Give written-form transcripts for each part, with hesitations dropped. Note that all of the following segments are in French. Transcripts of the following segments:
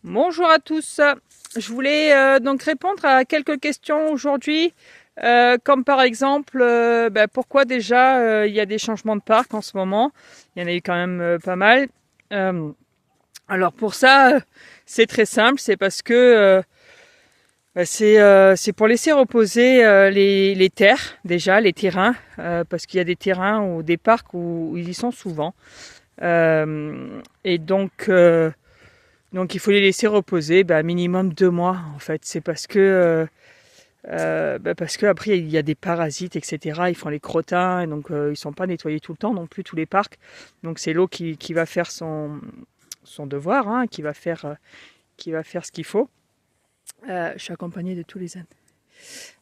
Bonjour à tous. Je voulais donc répondre à quelques questions aujourd'hui, comme par exemple pourquoi déjà il y a des changements de parc en ce moment. Il y en a eu quand même pas mal. Euh, alors pour ça, c'est très simple, c'est parce que c'est pour laisser reposer les terres déjà, les terrains, parce qu'il y a des terrains ou des parcs où ils y sont souvent. Et donc il faut les laisser reposer, minimum 2 mois en fait. C'est parce que après il y a des parasites, etc. Ils font les crottins, et donc ils sont pas nettoyés tout le temps non plus tous les parcs. Donc c'est l'eau qui va faire son devoir, hein, qui va faire ce qu'il faut. Je suis accompagnée de tous les ânes.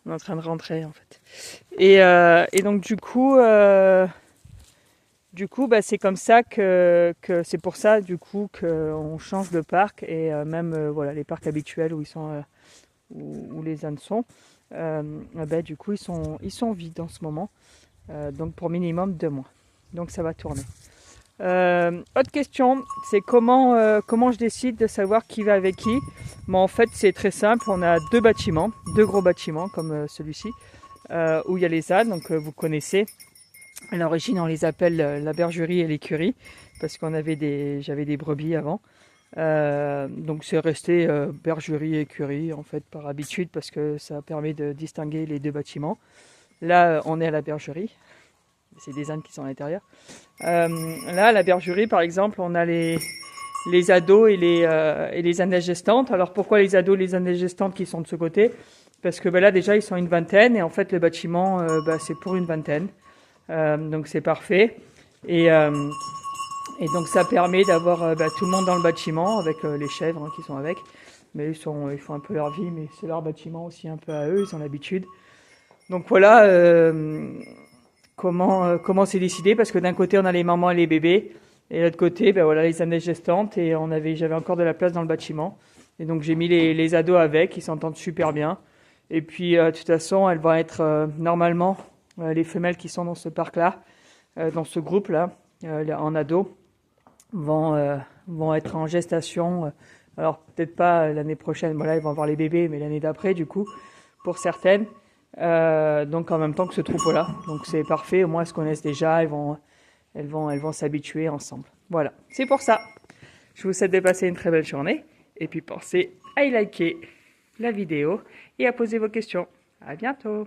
On est en train de rentrer en fait. Et donc du coup, c'est comme ça que c'est pour ça du coup qu'on change de parc et même voilà les parcs habituels où ils sont où les ânes sont, du coup ils sont vides en ce moment, donc pour minimum 2 mois. Donc ça va tourner. Autre question, c'est comment je décide de savoir qui va avec qui. En fait c'est très simple, on a deux gros bâtiments comme celui-ci où il y a les ânes, donc vous connaissez. À l'origine, on les appelle la bergerie et l'écurie parce j'avais des brebis avant. Donc c'est resté bergerie et écurie en fait par habitude parce que ça permet de distinguer les deux bâtiments. Là, on est à la bergerie. C'est des ânes qui sont à l'intérieur. Là, à la bergerie, par exemple, on a les ados et les ânes gestantes. Alors pourquoi les ados et les ânes gestantes qui sont de ce côté? Parce que là déjà ils sont une vingtaine et en fait le bâtiment c'est pour une vingtaine. Donc c'est parfait. Et, euh, et donc ça permet d'avoir tout le monde dans le bâtiment avec les chèvres qui sont avec. Mais ils font un peu leur vie, mais c'est leur bâtiment aussi un peu à eux, ils ont l'habitude. Donc voilà comment c'est décidé, parce que d'un côté on a les mamans et les bébés, et de l'autre côté voilà, les années gestantes, et j'avais encore de la place dans le bâtiment. Et donc j'ai mis les ados avec, ils s'entendent super bien. Et puis de toute façon elles vont être normalement les femelles qui sont dans ce parc-là, dans ce groupe-là, en ado, vont être en gestation. Alors peut-être pas l'année prochaine, voilà, ils vont avoir les bébés, mais l'année d'après, du coup, pour certaines. Donc en même temps que ce troupeau-là. Donc c'est parfait, au moins elles se connaissent déjà, elles vont s'habituer ensemble. Voilà, c'est pour ça. Je vous souhaite de passer une très belle journée. Et puis pensez à liker la vidéo et à poser vos questions. À bientôt.